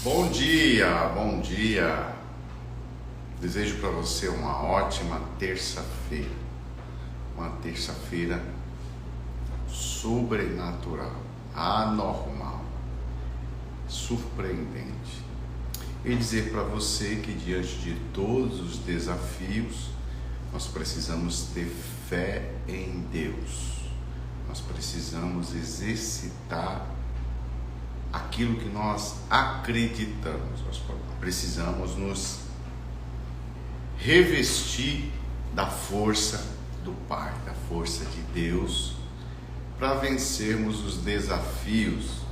Bom dia, bom dia. Desejo para você uma ótima terça-feira. Uma terça-feira sobrenatural, anormal, surpreendente. E dizer para você que diante de todos os desafios, nós precisamos ter fé em Deus. Nós precisamos exercitar aquilo que nós acreditamos. Nós precisamos nos revestir da força do Pai, da força de Deus, para vencermos os desafios.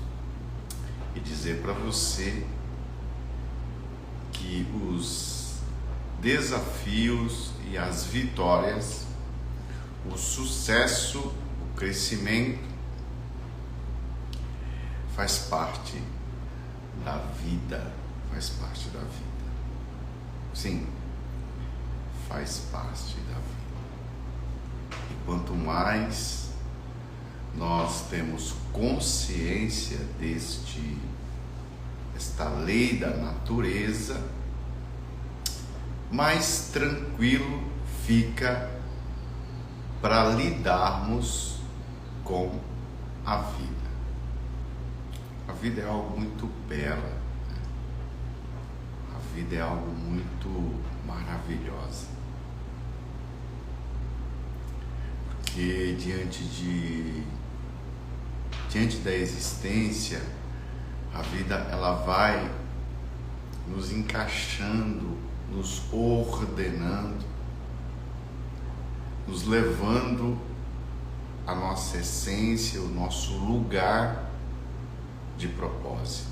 E dizer para você que os desafios e as vitórias, o sucesso, o crescimento, faz parte da vida, faz parte da vida. Sim, faz parte da vida. E quanto mais nós temos consciência esta lei da natureza, mais tranquilo fica para lidarmos com a vida. A vida é algo muito bela, né? A vida é algo muito maravilhosa, porque diante da existência, a vida ela vai nos encaixando, nos ordenando, nos levando à nossa essência, o nosso lugar de propósito.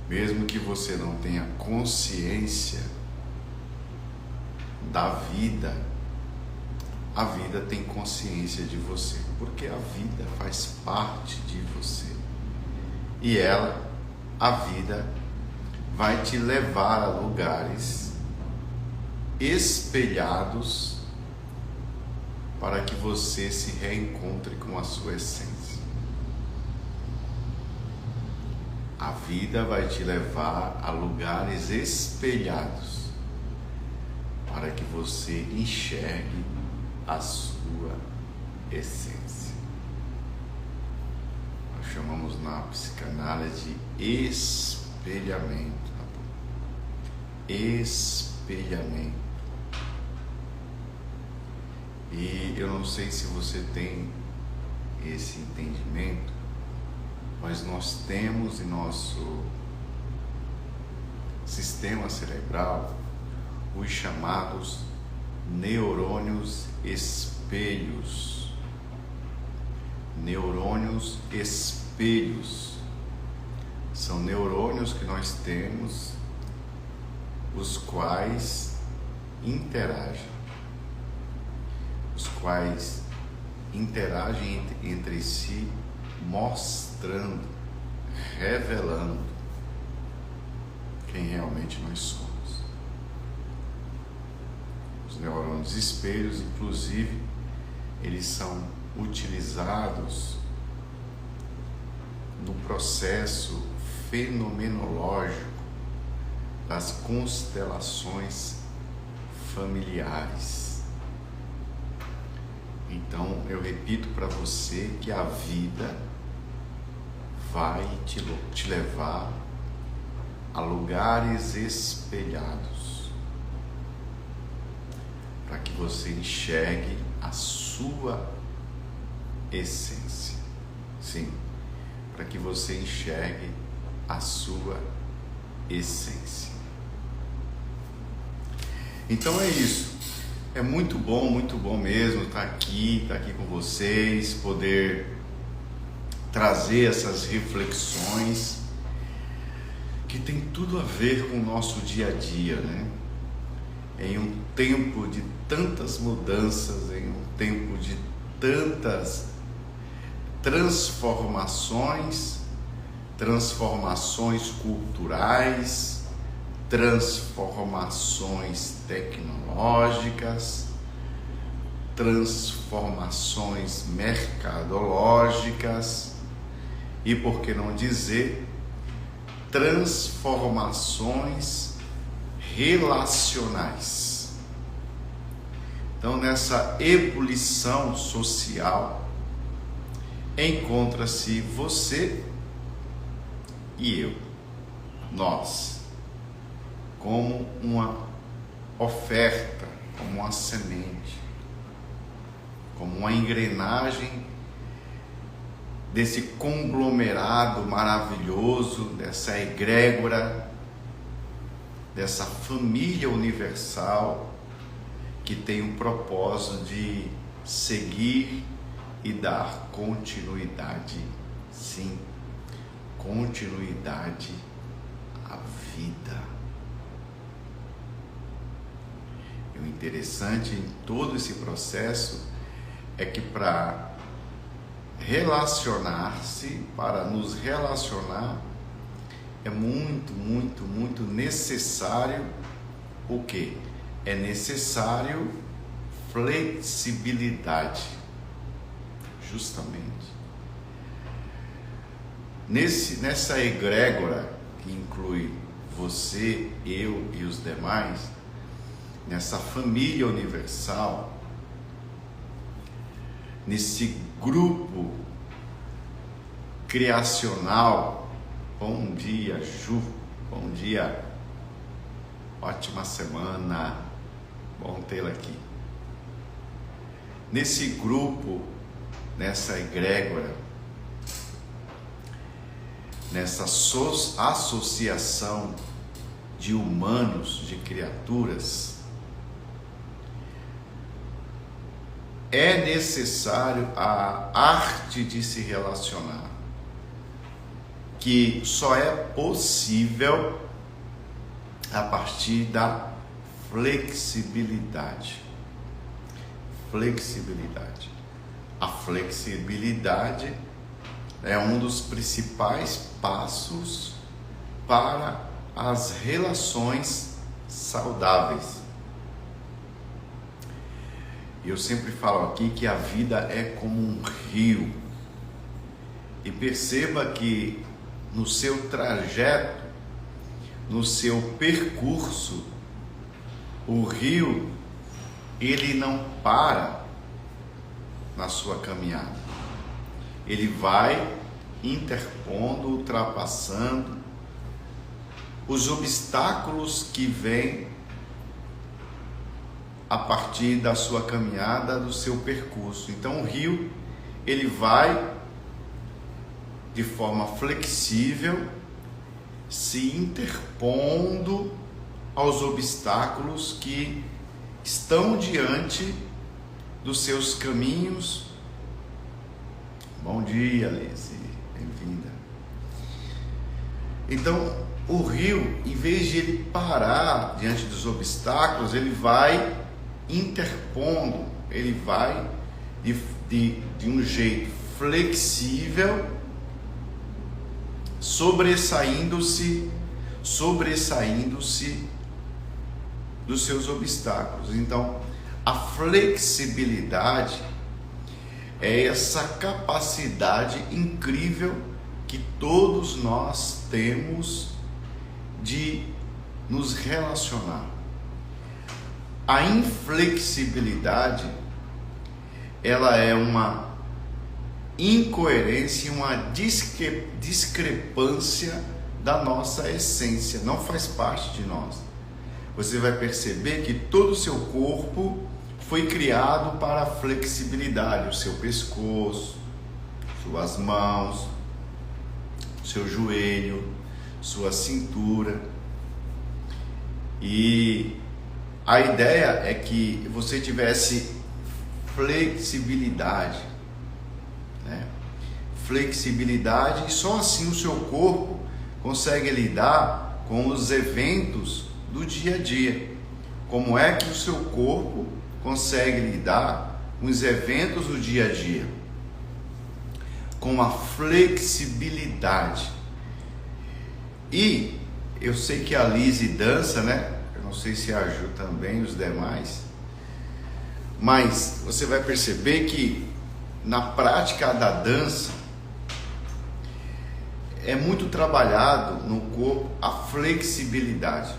Mesmo que você não tenha consciência da vida, a vida tem consciência de você, porque a vida faz parte de você. E a vida, vai te levar a lugares espelhados para que você se reencontre com a sua essência. A vida vai te levar a lugares espelhados para que você enxergue a sua essência. Nós chamamos na psicanálise de espelhamento. Espelhamento. E eu não sei se você tem esse entendimento, mas nós temos em nosso sistema cerebral os chamados neurônios espelhos. Neurônios espelhos são neurônios que nós temos, os quais interagem entre si, mostrando, revelando quem realmente nós somos. Os neurônios espelhos, inclusive, eles são utilizados no processo fenomenológico das constelações familiares. Então, eu repito para você que a vida vai te levar a lugares espelhados para que você enxergue a sua essência. Sim, para que você enxergue a sua essência. Então é isso. É muito bom mesmo estar aqui com vocês, poder trazer essas reflexões que tem tudo a ver com o nosso dia a dia, né? Em um tempo de tantas mudanças, em um tempo de tantas transformações culturais, transformações tecnológicas, transformações mercadológicas e, por que não dizer, transformações relacionais. Então, nessa ebulição social, encontra-se você e eu, nós, como uma oferta, como uma semente, como uma engrenagem desse conglomerado maravilhoso, dessa egrégora, dessa família universal que tem o propósito de seguir e dar continuidade, sim, continuidade à vida. E o interessante em todo esse processo é que para relacionar-se, para nos relacionar, é muito necessário o quê? É necessário flexibilidade, justamente. Nessa egrégora que inclui você, eu e os demais, nessa família universal, nesse grupo criacional. Bom dia, Ju, bom dia, ótima semana, bom tê-la aqui. Nesse grupo, nessa egrégora, nessa associação de humanos, de criaturas, é necessário a arte de se relacionar, que só é possível a partir da flexibilidade. Flexibilidade. A flexibilidade é um dos principais passos para as relações saudáveis. Eu sempre falo aqui que a vida é como um rio. E perceba que no seu trajeto, no seu percurso, o rio, ele não para na sua caminhada. Ele vai interpondo, ultrapassando os obstáculos que vêm a partir da sua caminhada, do seu percurso. Então o rio, ele vai de forma flexível, se interpondo aos obstáculos que estão diante dos seus caminhos. Bom dia, Alice, bem-vinda. Então, o rio, em vez de ele parar diante dos obstáculos, ele vai interpondo, ele vai de um jeito flexível, sobressaindo-se dos seus obstáculos. Então, a flexibilidade é essa capacidade incrível que todos nós temos de nos relacionar. A inflexibilidade, ela é uma incoerência, uma discrepância da nossa essência, não faz parte de nós. Você vai perceber que todo o seu corpo foi criado para a flexibilidade, o seu pescoço, suas mãos, seu joelho, sua cintura. E a ideia é que você tivesse flexibilidade, né? Flexibilidade, e só assim o seu corpo consegue lidar com os eventos do dia a dia. Como é que o seu corpo consegue lidar com os eventos do dia a dia? Com a flexibilidade. E eu sei que a Lise dança, né? Eu não sei se a Ju também, os demais. Mas você vai perceber que na prática da dança, é muito trabalhado no corpo a flexibilidade.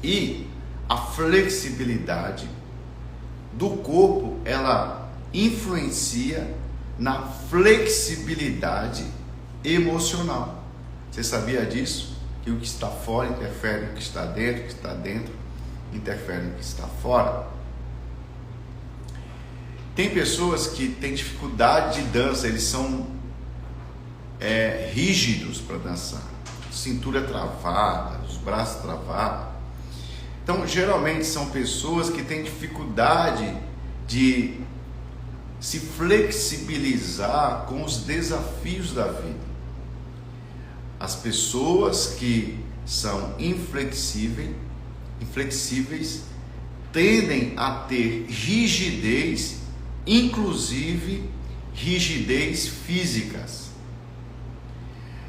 E a flexibilidade do corpo, ela influencia na flexibilidade emocional. Você sabia disso? Que o que está fora interfere no que está dentro, o que está dentro interfere no que está fora. Tem pessoas que têm dificuldade de dança, eles são rígidos para dançar, cintura travada, os braços travados. Então, geralmente são pessoas que têm dificuldade de se flexibilizar com os desafios da vida. As pessoas que são inflexíveis tendem a ter rigidez, inclusive rigidez físicas.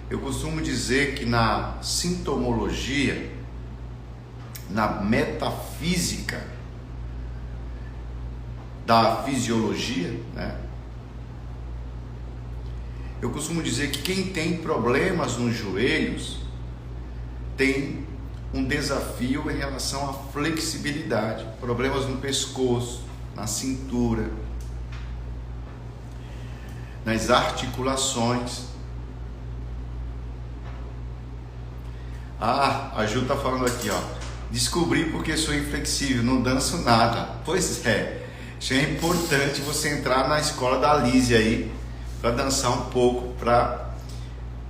Eu costumo dizer que na sintomologia, na metafísica da fisiologia, né? Eu costumo dizer que quem tem problemas nos joelhos tem um desafio em relação à flexibilidade, problemas no pescoço, na cintura, nas articulações. A Ju está falando aqui, ó. Descobri porque sou inflexível, não danço nada. Pois é, isso é importante você entrar na escola da Lísia aí, para dançar um pouco, para,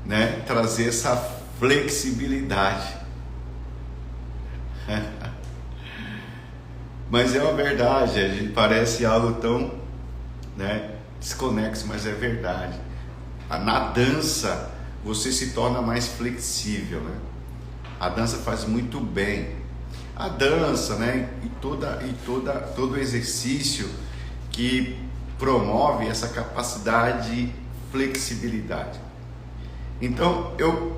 né, trazer essa flexibilidade. Mas é uma verdade, a gente parece algo tão, né, desconexo, mas é verdade. Na dança você se torna mais flexível, né? A dança faz muito bem. A dança, né, e todo exercício que promove essa capacidade de flexibilidade. Então, eu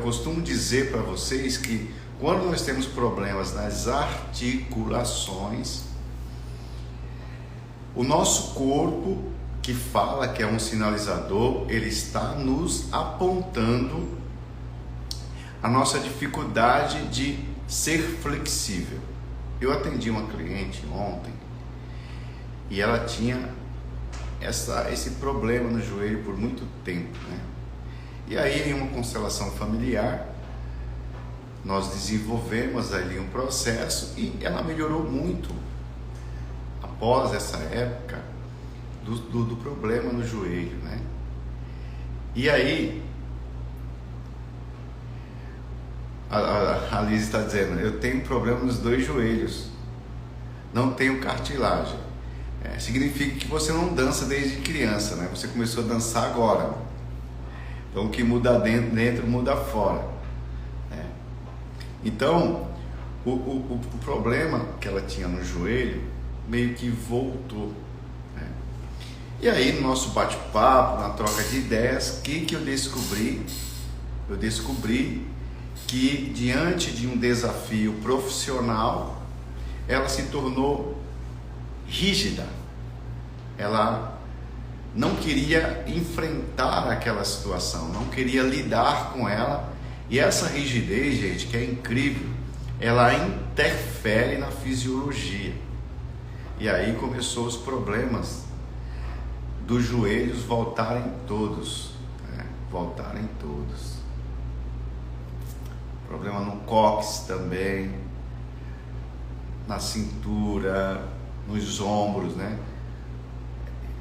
costumo dizer para vocês que quando nós temos problemas nas articulações, o nosso corpo, que fala que é um sinalizador, ele está nos apontando a nossa dificuldade de ser flexível. Eu atendi uma cliente ontem e ela tinha esse problema no joelho por muito tempo, né? E aí, em uma constelação familiar, nós desenvolvemos ali um processo e ela melhorou muito após essa época do problema no joelho, né? E aí a Liz está dizendo, eu tenho problema nos dois joelhos, não tenho cartilagem. Significa que você não dança desde criança, né? Você começou a dançar agora. Então o que muda dentro muda fora, né? Então o problema que ela tinha no joelho meio que voltou, né? E aí no nosso bate-papo, na troca de ideias, o que eu descobri? Eu descobri que diante de um desafio profissional, ela se tornou rígida. Ela não queria enfrentar aquela situação, não queria lidar com ela. E essa rigidez, gente, que é incrível, ela interfere na fisiologia. E aí começou os problemas dos joelhos voltarem todos, né? Voltarem todos. Problema no cóccix também, na cintura, nos ombros, né?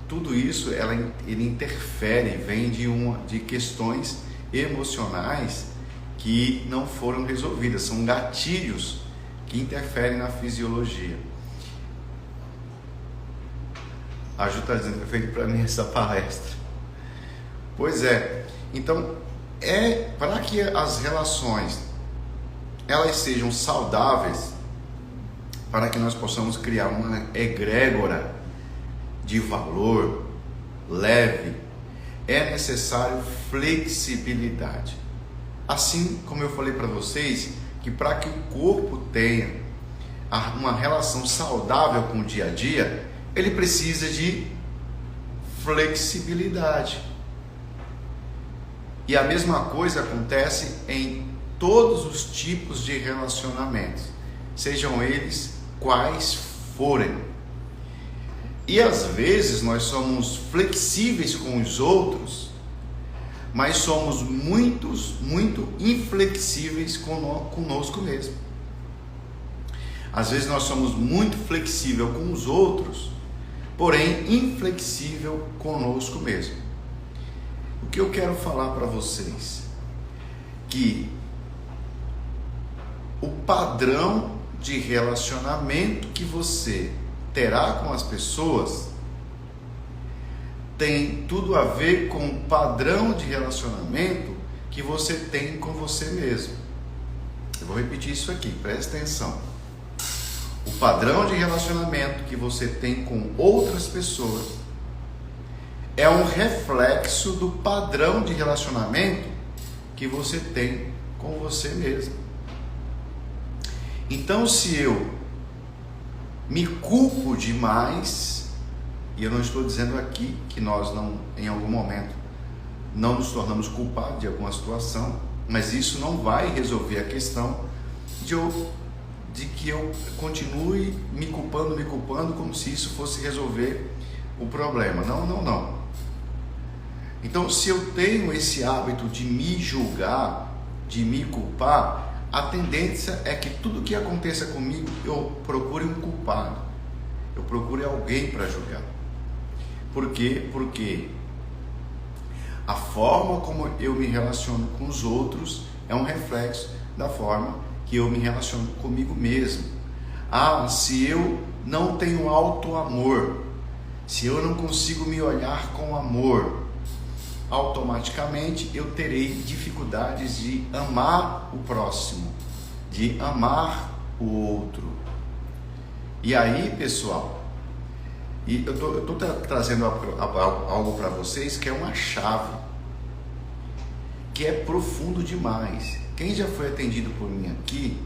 Tudo isso ele interfere, vem de questões emocionais que não foram resolvidas, são gatilhos que interferem na fisiologia. A Ju está dizendo que foi feito para mim essa palestra. Pois é, então para que as relações elas sejam saudáveis, para que nós possamos criar uma egrégora de valor leve, é necessário flexibilidade. Assim como eu falei para vocês, que para que o corpo tenha uma relação saudável com o dia a dia, ele precisa de flexibilidade. E a mesma coisa acontece em todos os tipos de relacionamentos, sejam eles quais forem. E às vezes nós somos flexíveis com os outros, mas somos muito inflexíveis conosco mesmo. Às vezes nós somos muito flexíveis com os outros, porém inflexível conosco mesmo. O que eu quero falar para vocês? Que o padrão de relacionamento que você terá com as pessoas tem tudo a ver com o padrão de relacionamento que você tem com você mesmo. Eu vou repetir isso aqui, presta atenção. O padrão de relacionamento que você tem com outras pessoas é um reflexo do padrão de relacionamento que você tem com você mesmo. Então, se eu me culpo demais, e eu não estou dizendo aqui que nós não, em algum momento, não nos tornamos culpados de alguma situação, mas isso não vai resolver a questão de que eu continue me culpando, como se isso fosse resolver o problema. Não. Então, se eu tenho esse hábito de me julgar, de me culpar, a tendência é que tudo que aconteça comigo, eu procure um culpado, eu procure alguém para julgar. Por quê? Porque a forma como eu me relaciono com os outros é um reflexo da forma que eu me relaciono comigo mesmo. Se eu não tenho auto-amor, se eu não consigo me olhar com amor, automaticamente eu terei dificuldades de amar o próximo, de amar o outro. E aí, pessoal, eu estou trazendo algo para vocês que é uma chave, que é profundo demais. Quem já foi atendido por mim aqui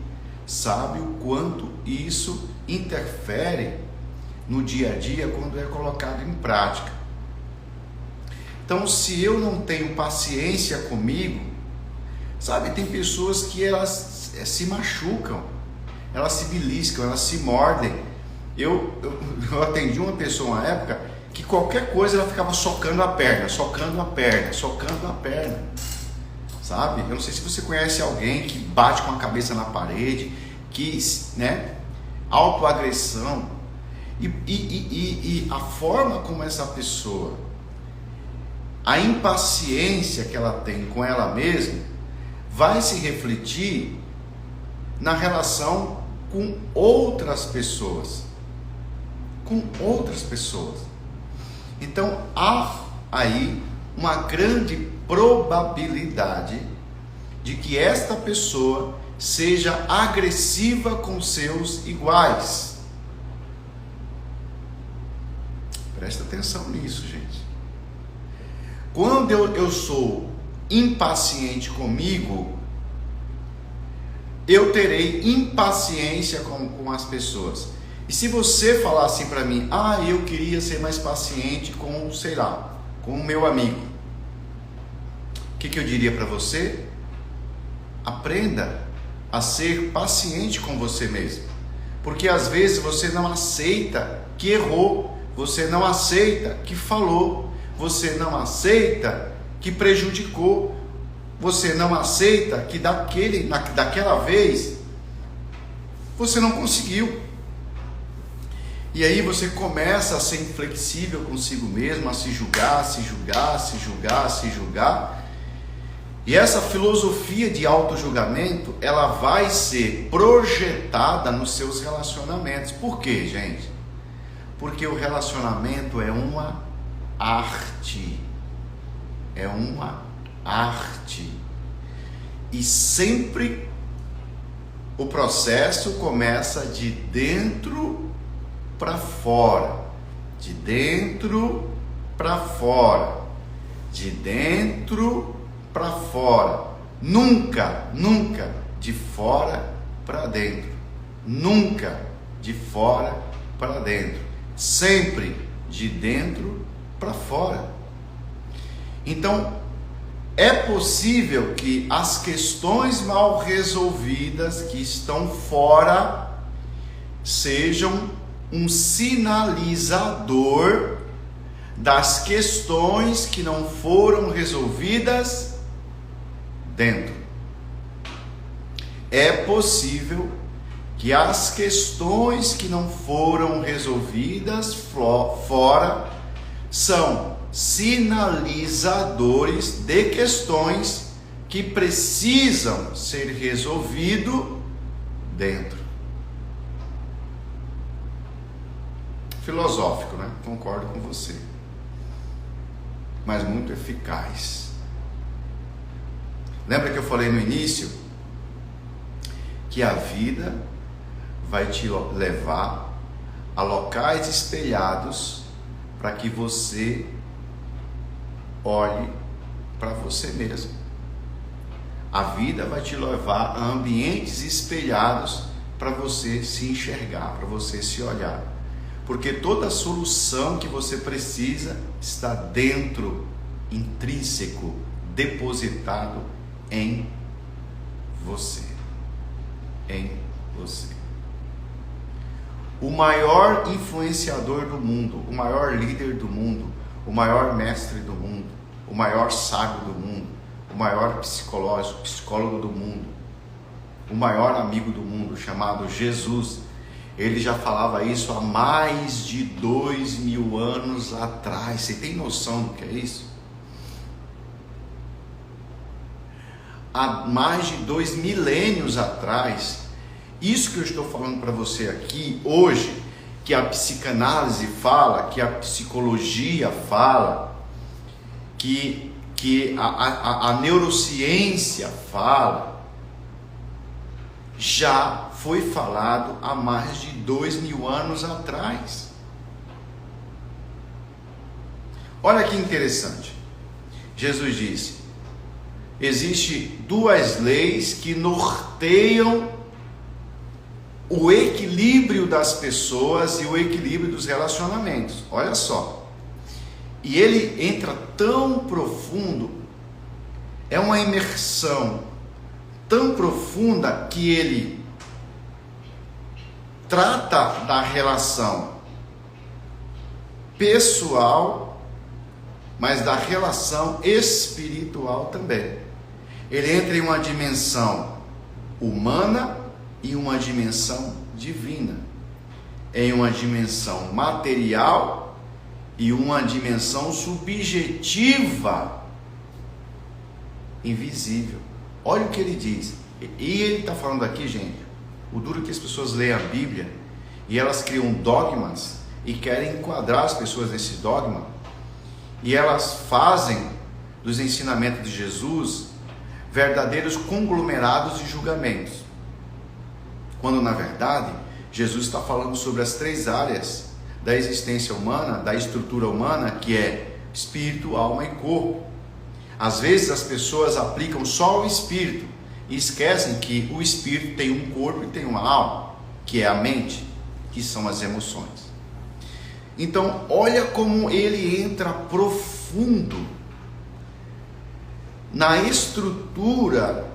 sabe o quanto isso interfere no dia a dia quando é colocado em prática. Então, se eu não tenho paciência comigo, sabe, tem pessoas que elas se machucam, elas se beliscam, elas se mordem. Eu atendi uma pessoa uma época que qualquer coisa ela ficava socando a perna, sabe? Eu não sei se você conhece alguém que bate com a cabeça na parede, que, autoagressão. E a forma como essa pessoa, a impaciência que ela tem com ela mesma, vai se refletir na relação com outras pessoas. Então, há aí uma grande probabilidade de que esta pessoa seja agressiva com seus iguais. Presta atenção nisso, gente. Quando eu sou impaciente comigo, eu terei impaciência com as pessoas. E se você falar assim para mim, eu queria ser mais paciente com, com o meu amigo, o que eu diria para você? Aprenda a ser paciente com você mesmo. Porque às vezes você não aceita que errou, você não aceita que falou, você não aceita que prejudicou, você não aceita que daquela vez você não conseguiu. E aí você começa a ser inflexível consigo mesmo, a se julgar. E essa filosofia de auto-julgamento, ela vai ser projetada nos seus relacionamentos. Por quê, gente? Porque o relacionamento é uma arte. E sempre o processo começa de dentro para fora, de dentro para fora, de dentro para fora, nunca de fora para dentro, nunca de fora para dentro, sempre de dentro para fora. Então, É possível que as questões mal resolvidas que estão fora sejam um sinalizador das questões que não foram resolvidas dentro. É possível que as questões que não foram resolvidas fora são sinalizadores de questões que precisam ser resolvidas dentro. Filosófico, né? Concordo com você. Mas muito eficaz. Lembra que eu falei no início que a vida vai te levar a locais espelhados para que você olhe para você mesmo. A vida vai te levar a ambientes espelhados para você se enxergar, para você se olhar. Porque toda a solução que você precisa está dentro, intrínseco, depositado em você. Em você. O maior influenciador do mundo, o maior líder do mundo, o maior mestre do mundo, o maior sábio do mundo, o maior psicólogo do mundo, o maior amigo do mundo, chamado Jesus, ele já falava isso há mais de 2000 anos atrás. Você tem noção do que é isso? Há mais de 2 milênios atrás. Isso que eu estou falando para você aqui hoje, que a psicanálise fala, que a psicologia fala, que a neurociência fala, já foi falado há mais de 2000 anos atrás. Olha que interessante. Jesus disse: existem 2 leis que norteiam o equilíbrio das pessoas e o equilíbrio dos relacionamentos. Olha só. E ele entra tão profundo, é uma imersão tão profunda que ele trata da relação pessoal, mas da relação espiritual também. Ele entra em uma dimensão humana e uma dimensão divina, em uma dimensão material e uma dimensão subjetiva, invisível. Olha o que ele diz. E ele está falando aqui, gente, o duro que as pessoas leem a Bíblia e elas criam dogmas e querem enquadrar as pessoas nesse dogma, e elas fazem dos ensinamentos de Jesus verdadeiros conglomerados de julgamentos, quando na verdade Jesus está falando sobre as 3 áreas da existência humana, da estrutura humana, que é espírito, alma e corpo. Às vezes as pessoas aplicam só o espírito e esquecem que o espírito tem um corpo e tem uma alma, que é a mente, que são as emoções. Então olha como ele entra profundo na estrutura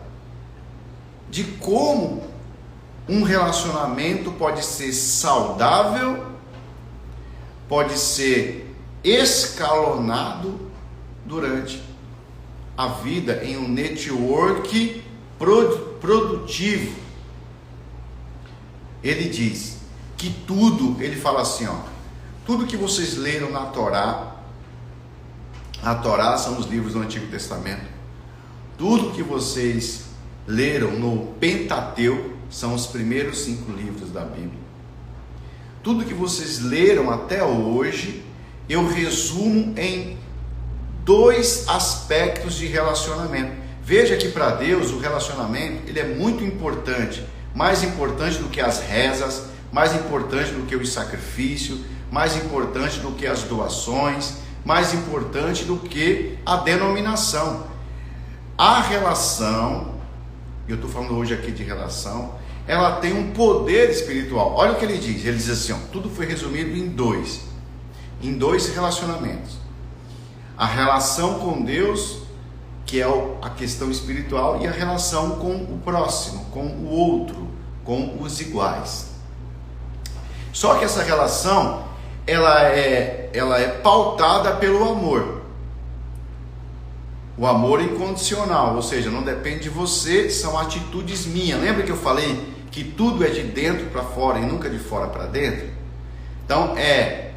de como um relacionamento pode ser saudável, pode ser escalonado durante a vida em um network produtivo. Ele diz que tudo, ele fala assim, ó, tudo que vocês leram na Torá, a Torá são os livros do Antigo Testamento, tudo que vocês leram no Pentateuco são os primeiros 5 livros da Bíblia. Tudo que vocês leram até hoje, eu resumo em 2 aspectos de relacionamento. Veja que para Deus o relacionamento ele é muito importante, mais importante do que as rezas, mais importante do que o sacrifício, mais importante do que as doações, mais importante do que a denominação. A relação, eu estou falando hoje aqui de relação, ela tem um poder espiritual. Olha o que ele diz assim, ó, tudo foi resumido em 2 relacionamentos. A relação com Deus que é a questão espiritual, e a relação com o próximo, com o outro, com os iguais. Só que essa relação, ela é pautada pelo amor. O amor incondicional, ou seja, não depende de você, são atitudes minhas. Lembra que eu falei que tudo é de dentro para fora e nunca de fora para dentro? Então é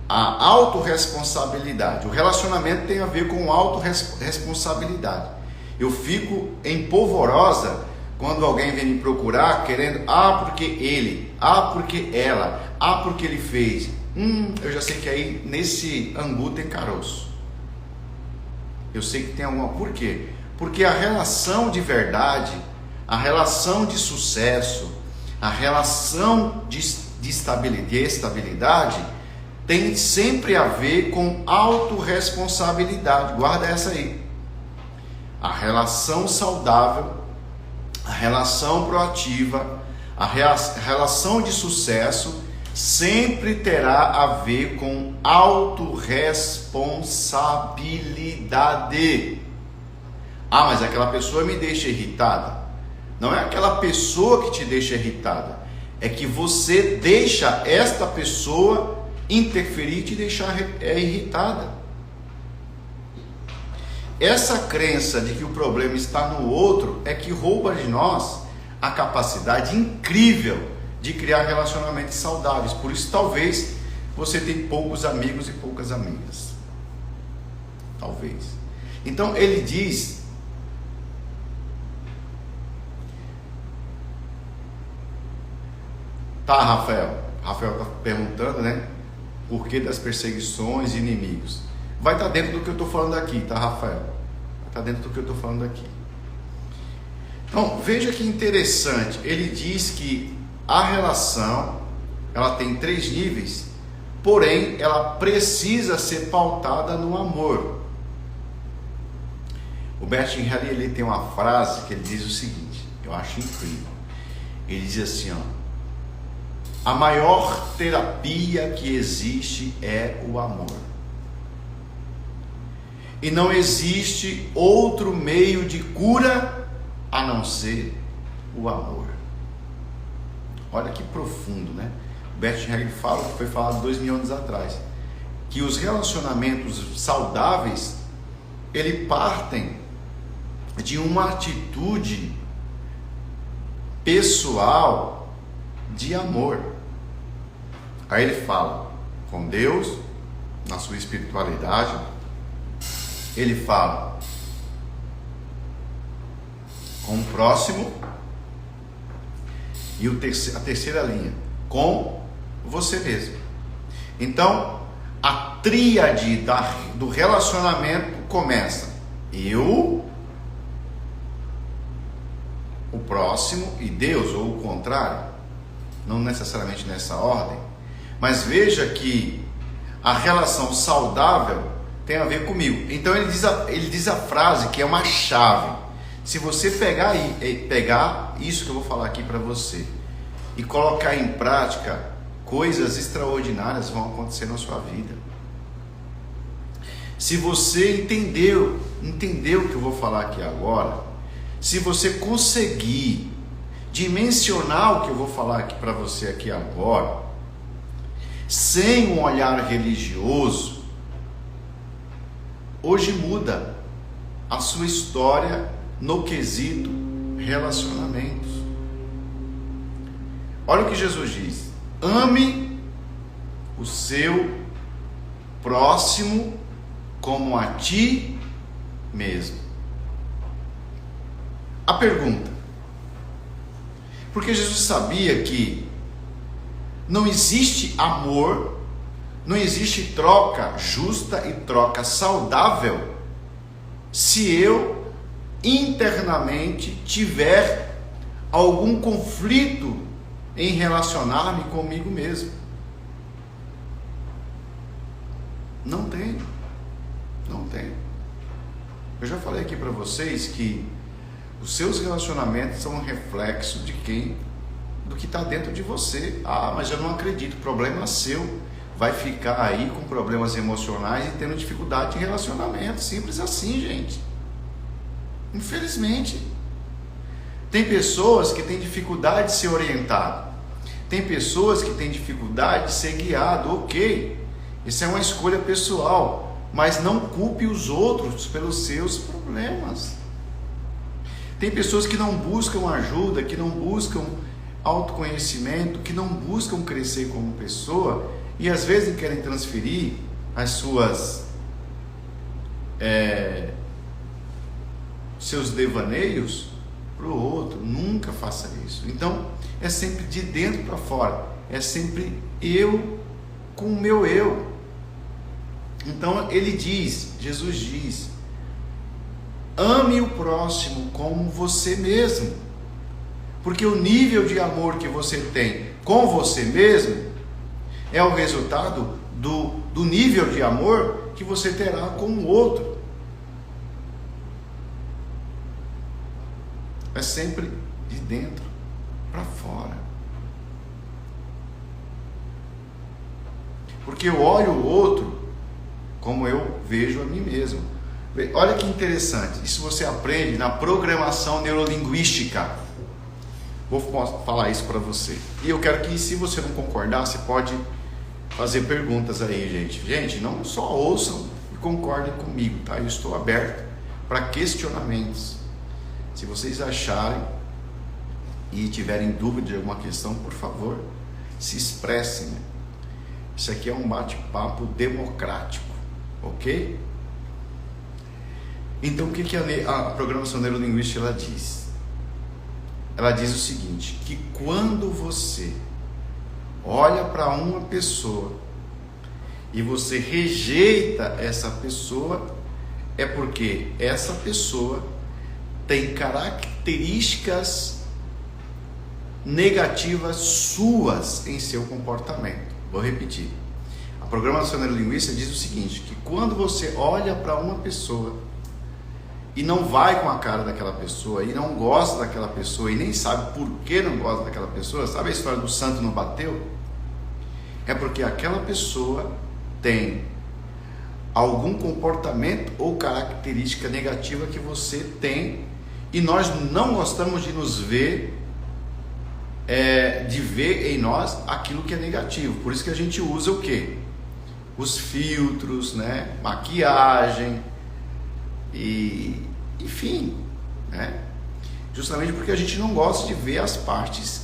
a autorresponsabilidade. O relacionamento tem a ver com autorresponsabilidade. Eu fico em polvorosa quando alguém vem me procurar querendo, porque ele, porque ela, porque ele fez. Eu já sei que aí nesse angu tem caroço. Eu sei que tem alguma... Por quê? Porque a relação de verdade, a relação de sucesso, a relação de estabilidade tem sempre a ver com autorresponsabilidade. Guarda essa aí. A relação saudável, a relação proativa, a relação de sucesso sempre terá a ver com autorresponsabilidade. Mas aquela pessoa me deixa irritada. Não é aquela pessoa que te deixa irritada, é que você deixa esta pessoa interferir e te deixar irritada. Essa crença de que o problema está no outro é que rouba de nós a capacidade incrível de criar relacionamentos saudáveis. Por isso, talvez, você tenha poucos amigos e poucas amigas. Talvez. Então, ele diz... Tá, Rafael está perguntando, né? Por que das perseguições e inimigos? Vai estar dentro do que eu estou falando aqui, tá, Rafael? Vai estar dentro do que eu estou falando aqui. Então, veja que interessante. Ele diz que a relação, ela tem 3 níveis, porém, ela precisa ser pautada no amor. O Bertin Helly, ele tem uma frase que ele diz o seguinte, eu acho incrível. Ele diz assim, a maior terapia que existe é o amor. E não existe outro meio de cura a não ser o amor. Olha que profundo, né? Bertin Helly fala, que foi falado 2000 anos atrás, que os relacionamentos saudáveis, eles partem de uma atitude pessoal de amor. Aí ele fala com Deus, na sua espiritualidade, ele fala com o próximo, e a terceira linha, com você mesmo. Então, a tríade do relacionamento começa: eu, o próximo e Deus, ou o contrário, não necessariamente nessa ordem, mas veja que a relação saudável tem a ver comigo. Então ele diz a frase que é uma chave. Se você pegar isso que eu vou falar aqui para você e colocar em prática, coisas extraordinárias vão acontecer na sua vida. Se você entendeu o que eu vou falar aqui agora, se você conseguir dimensionar o que eu vou falar aqui para você aqui agora, sem um olhar religioso, hoje muda a sua história no quesito relacionamentos. Olha o que Jesus diz: ame o seu próximo como a ti mesmo. A pergunta: porque Jesus sabia que não existe amor, não existe troca justa e troca saudável se eu internamente tiver algum conflito em relacionar-me comigo mesmo. Não tem. Eu já falei aqui para vocês que os seus relacionamentos são um reflexo do que está dentro de você. Mas eu não acredito, problema seu. Vai ficar aí com problemas emocionais e tendo dificuldade de relacionamento. Simples assim, gente. Infelizmente. Tem pessoas que têm dificuldade de ser orientado. Tem pessoas que têm dificuldade de ser guiado. Ok, isso é uma escolha pessoal, mas não culpe os outros pelos seus problemas. Tem pessoas que não buscam ajuda, que não buscam autoconhecimento, que não buscam crescer como pessoa e às vezes querem transferir as seus devaneios para o outro. Nunca faça isso. Então é sempre de dentro para fora, é sempre eu com o meu eu. Então Jesus diz: ame o próximo como você mesmo, porque o nível de amor que você tem com você mesmo é o resultado do nível de amor que você terá com o outro. É sempre de dentro para fora. Porque eu olho o outro como eu vejo a mim mesmo. Olha que interessante, isso você aprende na programação neurolinguística. Vou falar isso para você. E eu quero que, se você não concordar, você pode fazer perguntas aí, gente. Gente, não só ouçam e concordem comigo, tá? Eu estou aberto para questionamentos. Se vocês acharem e tiverem dúvida de alguma questão, por favor, se expressem. Isso aqui é um bate-papo democrático, ok? Então, o que a programação neurolinguística ela diz? Ela diz o seguinte, que quando você olha para uma pessoa e você rejeita essa pessoa, é porque essa pessoa tem características negativas suas em seu comportamento. Vou repetir. A programação neurolinguística diz o seguinte, que quando você olha para uma pessoa e não vai com a cara daquela pessoa, e não gosta daquela pessoa, e nem sabe por que não gosta daquela pessoa, sabe a história do santo não bateu? É porque aquela pessoa tem algum comportamento ou característica negativa que você tem, e nós não gostamos de nos ver, de ver em nós aquilo que é negativo. Por isso que a gente usa o quê? Os filtros, né? Maquiagem, e enfim, né? Justamente porque a gente não gosta de ver as partes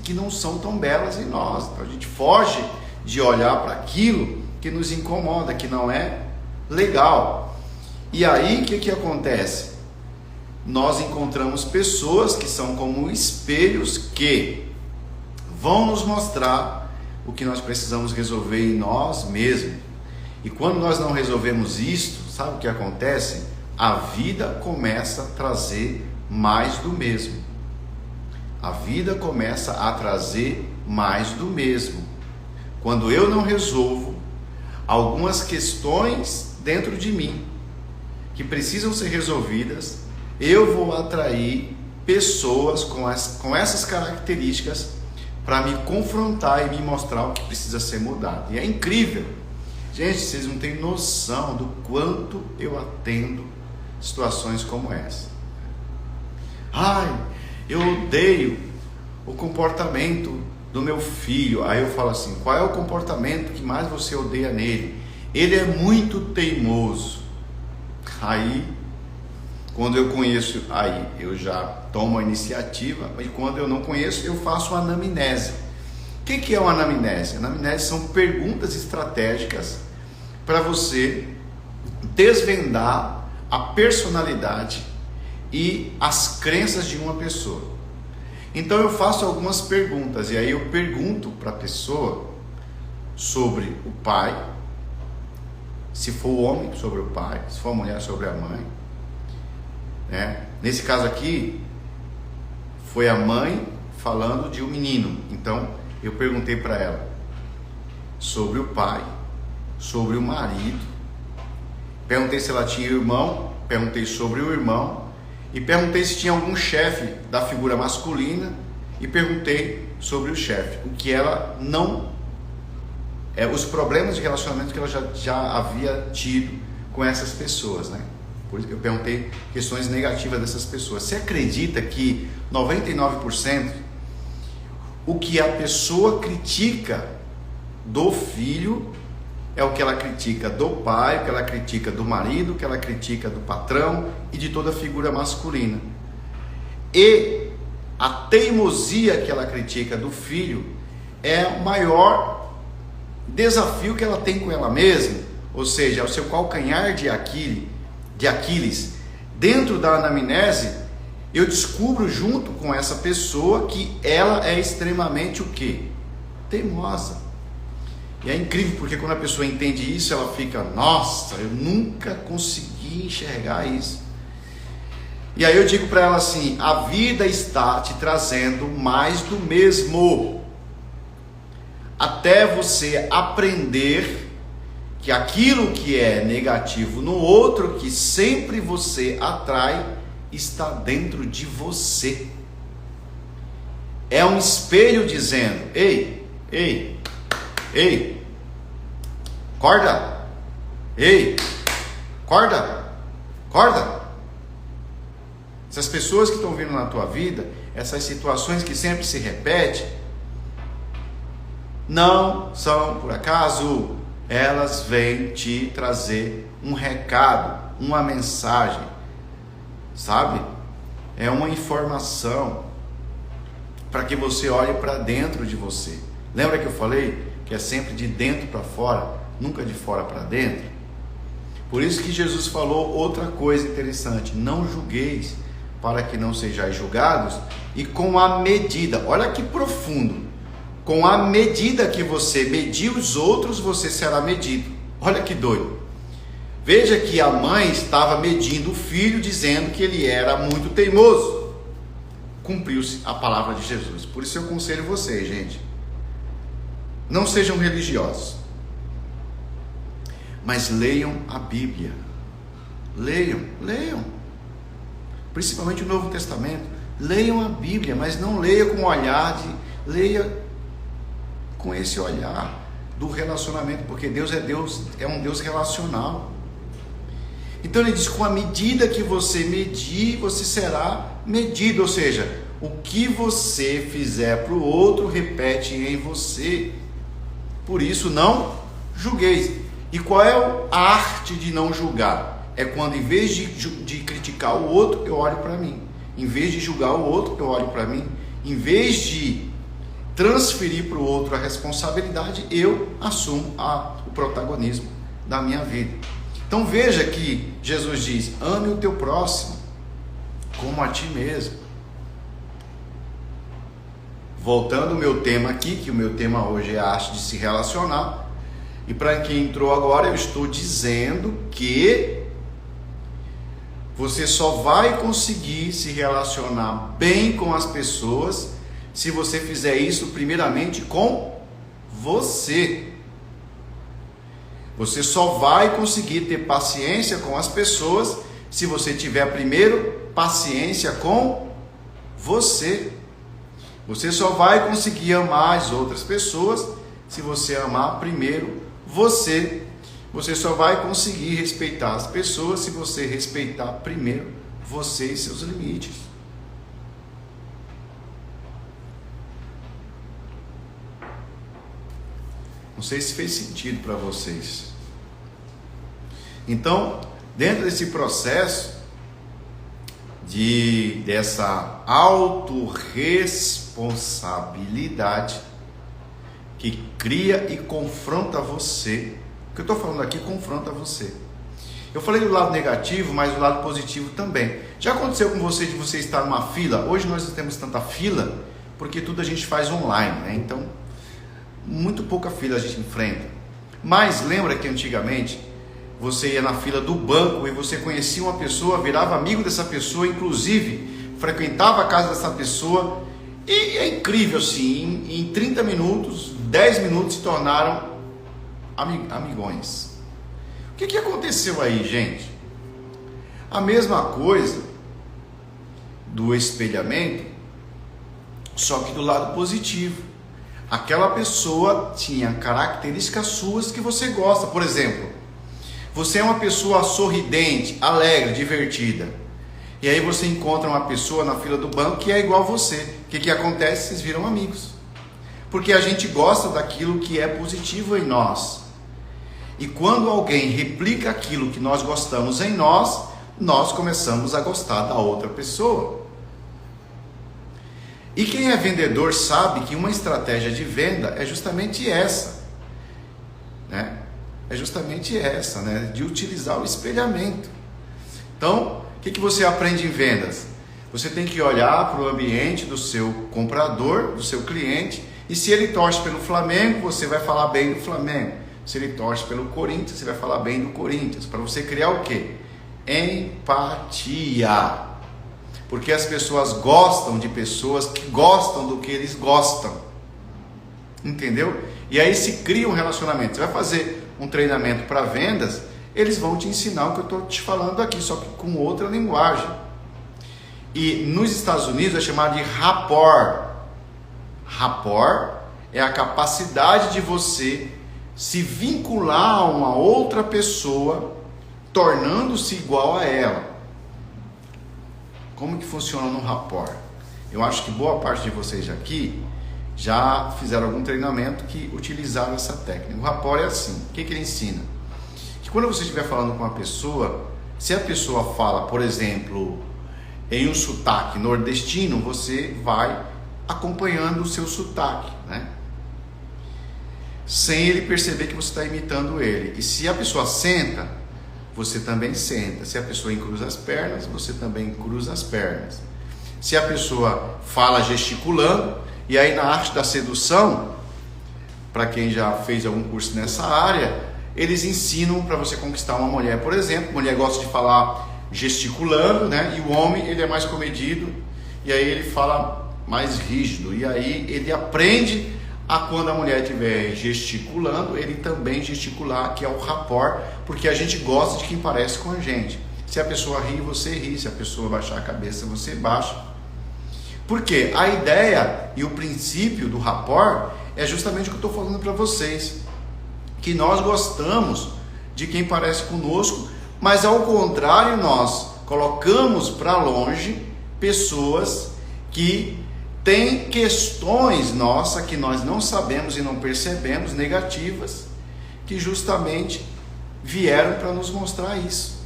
que não são tão belas em nós. Então a gente foge de olhar para aquilo que nos incomoda, que não é legal. E aí o que acontece? Nós encontramos pessoas que são como espelhos que vão nos mostrar o que nós precisamos resolver em nós mesmos. E quando nós não resolvemos isto, sabe o que acontece? A vida começa a trazer mais do mesmo. A vida começa a trazer mais do mesmo. Quando eu não resolvo algumas questões dentro de mim que precisam ser resolvidas, eu vou atrair pessoas com essas características para me confrontar e me mostrar o que precisa ser mudado. E é incrível. Gente, vocês não têm noção do quanto eu atendo situações como essa. Ai, eu odeio o comportamento do meu filho. Aí eu falo assim, qual é o comportamento que mais você odeia nele? Ele é muito teimoso. Aí, quando eu conheço, aí eu já tomo a iniciativa, e quando eu não conheço, eu faço uma anamnese. O que é uma anamnese? Anamnese são perguntas estratégicas para você desvendar a personalidade e as crenças de uma pessoa. Então eu faço algumas perguntas, e aí eu pergunto para a pessoa sobre o pai, se for o homem, sobre o pai, se for a mulher, sobre a mãe, né? Nesse caso aqui, foi a mãe falando de um menino, então eu perguntei para ela sobre o pai, sobre o marido, perguntei se ela tinha irmão, perguntei sobre o irmão, e perguntei se tinha algum chefe da figura masculina, e perguntei sobre o chefe, o que ela não, os problemas de relacionamento que ela já havia tido com essas pessoas, né? Por isso que eu perguntei questões negativas dessas pessoas. Você acredita que 99% o que a pessoa critica do filho é o que ela critica do pai, o que ela critica do marido, o que ela critica do patrão e de toda figura masculina? E a teimosia que ela critica do filho é o maior desafio que ela tem com ela mesma, ou seja, é o seu calcanhar de Aquiles. Dentro da anamnese, eu descubro junto com essa pessoa que ela é extremamente o quê? Teimosa. E é incrível, porque quando a pessoa entende isso, ela fica, nossa, eu nunca consegui enxergar isso. E aí eu digo para ela assim, a vida está te trazendo mais do mesmo, até você aprender que aquilo que é negativo no outro, que sempre você atrai, está dentro de você. É um espelho dizendo, ei, acorda, acorda. Essas pessoas que estão vindo na tua vida, essas situações que sempre se repetem, não são por acaso. Elas vêm te trazer um recado, uma mensagem, sabe? É uma informação para que você olhe para dentro de você. Lembra que eu falei que é sempre de dentro para fora, nunca de fora para dentro? Por isso que Jesus falou outra coisa interessante: não julgueis para que não sejais julgados, e com a medida, olha que profundo, com a medida que você medir os outros, você será medido. Olha que doido. Veja que a mãe estava medindo o filho, dizendo que ele era muito teimoso. Cumpriu-se a palavra de Jesus. Por isso eu aconselho vocês, gente, não sejam religiosos, mas leiam a Bíblia. Leiam. Principalmente o Novo Testamento. Leiam a Bíblia, mas não leia com o olhar de... Leia com esse olhar do relacionamento, porque Deus é um Deus relacional. Então ele diz, com a medida que você medir, você será medido, ou seja, o que você fizer para o outro, repete em você. Por isso não julgueis. E qual é a arte de não julgar? É quando, em vez de criticar o outro, eu olho para mim. Em vez de julgar o outro, eu olho para mim. Em vez de transferir para o outro a responsabilidade, eu assumo o protagonismo da minha vida. Então veja que Jesus diz, ame o teu próximo como a ti mesmo. Voltando ao meu tema aqui, que o meu tema hoje é a arte de se relacionar, e para quem entrou agora, eu estou dizendo que você só vai conseguir se relacionar bem com as pessoas se você fizer isso primeiramente com você. Você só vai conseguir ter paciência com as pessoas se você tiver primeiro paciência com você. Você só vai conseguir amar as outras pessoas se você amar primeiro você. Você só vai conseguir respeitar as pessoas se você respeitar primeiro você e seus limites. Não sei se fez sentido para vocês. Então, dentro desse processo dessa autorresponsabilidade que cria e confronta você, o que eu estou falando aqui confronta você. Eu falei do lado negativo, mas do lado positivo também. Já aconteceu com você de você estar numa fila? Hoje nós não temos tanta fila, porque tudo a gente faz online, né? Então, muito pouca fila a gente enfrenta. Mas lembra que antigamente você ia na fila do banco e você conhecia uma pessoa, virava amigo dessa pessoa, inclusive frequentava a casa dessa pessoa, e é incrível assim, em 30 minutos, 10 minutos se tornaram amigões. O que aconteceu aí, gente? A mesma coisa do espelhamento, só que do lado positivo. Aquela pessoa tinha características suas que você gosta. Por exemplo, Você é uma pessoa sorridente, alegre, divertida. E aí você encontra uma pessoa na fila do banco que é igual a você. O que acontece? Vocês viram amigos. Porque a gente gosta daquilo que é positivo em nós. E quando alguém replica aquilo que nós gostamos em nós, nós começamos a gostar da outra pessoa. E quem é vendedor sabe que uma estratégia de venda é justamente essa, né? É justamente essa, né? De utilizar o espelhamento. Então, o que você aprende em vendas? Você tem que olhar para o ambiente do seu comprador, do seu cliente, e se ele torce pelo Flamengo, você vai falar bem do Flamengo. Se ele torce pelo Corinthians, você vai falar bem do Corinthians. Para você criar o quê? Empatia. Porque as pessoas gostam de pessoas que gostam do que eles gostam. Entendeu? E aí se cria um relacionamento. Você vai fazer um treinamento para vendas, eles vão te ensinar o que eu estou te falando aqui, só que com outra linguagem. E nos Estados Unidos é chamado de rapport. Rapport é a capacidade de você se vincular a uma outra pessoa, tornando-se igual a ela. Como que funciona no rapport? Eu acho que boa parte de vocês aqui já fizeram algum treinamento que utilizaram essa técnica. O rapport é assim, o que ele ensina? Que quando você estiver falando com uma pessoa, se a pessoa fala, por exemplo, em um sotaque nordestino, você vai acompanhando o seu sotaque, né? Sem ele perceber que você está imitando ele. E se a pessoa senta, você também senta. Se a pessoa encruza as pernas, você também cruza as pernas. Se a pessoa fala gesticulando, e aí na arte da sedução, para quem já fez algum curso nessa área, eles ensinam para você conquistar uma mulher, por exemplo. A mulher gosta de falar gesticulando, né? E o homem, ele é mais comedido, e aí ele fala mais rígido. E aí ele aprende a, quando a mulher estiver gesticulando, ele também gesticular, que é o rapport, porque a gente gosta de quem parece com a gente. Se a pessoa ri, você ri. Se a pessoa baixar a cabeça, você baixa. Porque a ideia e o princípio do rapport é justamente o que eu estou falando para vocês. Que nós gostamos de quem parece conosco, mas ao contrário, nós colocamos para longe pessoas que têm questões nossas que nós não sabemos e não percebemos, negativas, que justamente vieram para nos mostrar isso.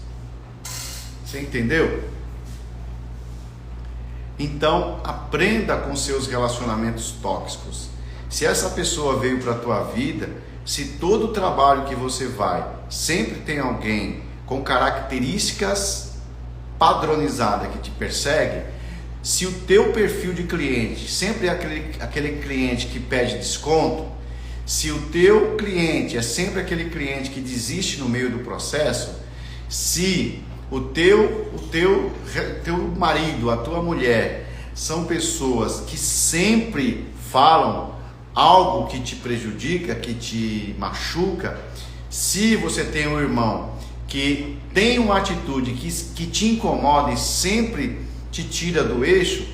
Você entendeu? Então, aprenda com seus relacionamentos tóxicos. Se essa pessoa veio para a tua vida, se todo o trabalho que você vai, sempre tem alguém com características padronizadas que te persegue, se o teu perfil de cliente sempre é aquele cliente que pede desconto, se o teu cliente é sempre aquele cliente que desiste no meio do processo, se o teu marido, a tua mulher, são pessoas que sempre falam algo que te prejudica, que te machuca, se você tem um irmão que tem uma atitude que te incomoda e sempre te tira do eixo,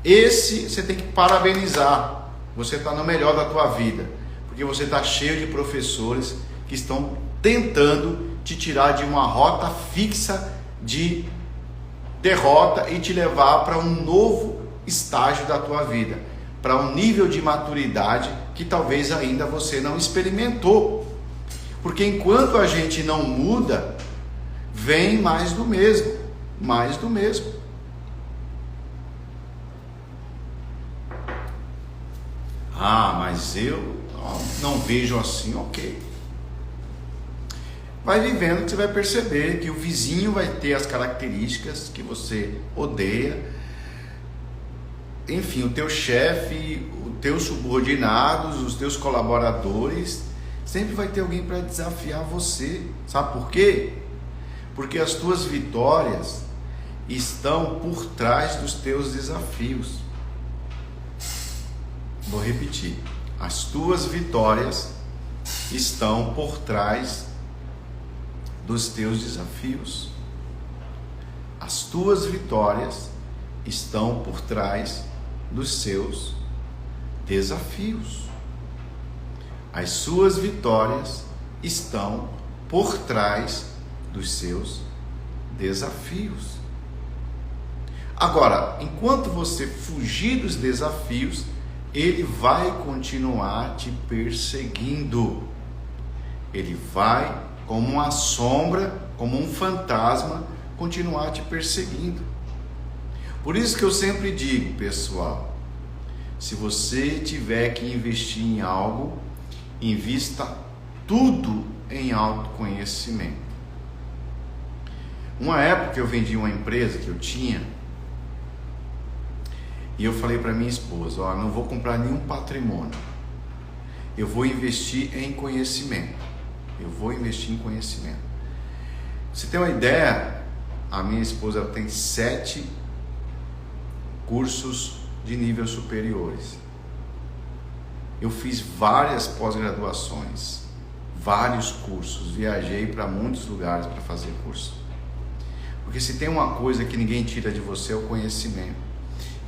esse você tem que parabenizar. Você está no melhor da tua vida, porque você está cheio de professores que estão tentando te tirar de uma rota fixa de derrota e te levar para um novo estágio da tua vida, para um nível de maturidade que talvez ainda você não experimentou. Porque enquanto a gente não muda, vem mais do mesmo, mais do mesmo. Ah, mas eu não vejo assim, ok. Vai vivendo que você vai perceber que o vizinho vai ter as características que você odeia. Enfim, o teu chefe, os teus subordinados, os teus colaboradores, sempre vai ter alguém para desafiar você. Sabe por quê? Porque as tuas vitórias estão por trás dos teus desafios. Vou repetir. As tuas vitórias estão por trás dos teus desafios. As tuas vitórias estão por trás dos seus desafios. As suas vitórias estão por trás dos seus desafios. Agora, enquanto você fugir dos desafios, ele vai continuar te perseguindo. Ele vai, como uma sombra, como um fantasma, continuar te perseguindo. Por isso que eu sempre digo, pessoal, se você tiver que investir em algo, invista tudo em autoconhecimento. Uma época eu vendi uma empresa que eu tinha e eu falei para minha esposa, ó, não vou comprar nenhum patrimônio, eu vou investir em conhecimento. Eu vou investir em conhecimento. Você tem uma ideia? A minha esposa tem 7 cursos de nível superiores. Eu fiz várias pós-graduações, vários cursos, viajei para muitos lugares para fazer curso. Porque se tem uma coisa que ninguém tira de você é o conhecimento.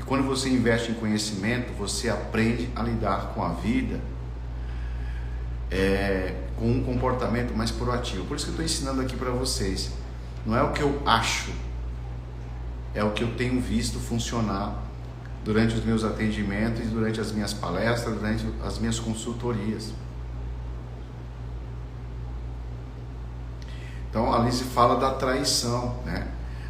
E quando você investe em conhecimento, você aprende a lidar com a vida com um comportamento mais proativo. Por isso que eu estou ensinando aqui para vocês. Não é o que eu acho, é o que eu tenho visto funcionar durante os meus atendimentos, durante as minhas palestras, durante as minhas consultorias. Então a Lise fala da traição, né?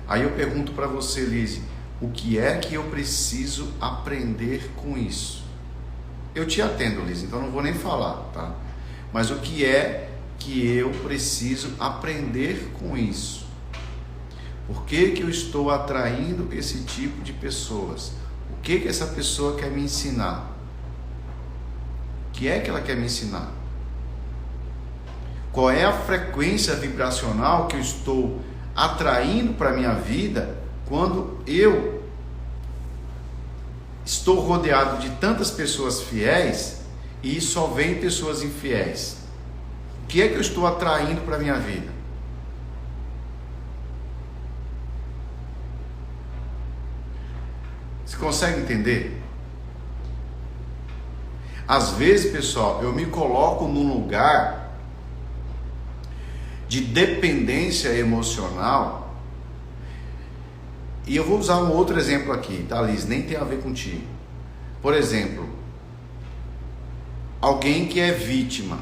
Aí eu pergunto para você, Lise, o que é que eu preciso aprender com isso? Eu te atendo, Lise, então não vou nem falar, tá? Mas o que é que eu preciso aprender com isso? Por que que eu estou atraindo esse tipo de pessoas? O que que essa pessoa quer me ensinar? O que é que ela quer me ensinar? Qual é a frequência vibracional que eu estou atraindo para a minha vida quando eu estou rodeado de tantas pessoas fiéis e só vem pessoas infiéis? O que é que eu estou atraindo para a minha vida? Você consegue entender? Às vezes, pessoal, eu me coloco num lugar de dependência emocional. E eu vou usar um outro exemplo aqui, tá, Liz? Nem tem a ver contigo. Por exemplo, alguém que é vítima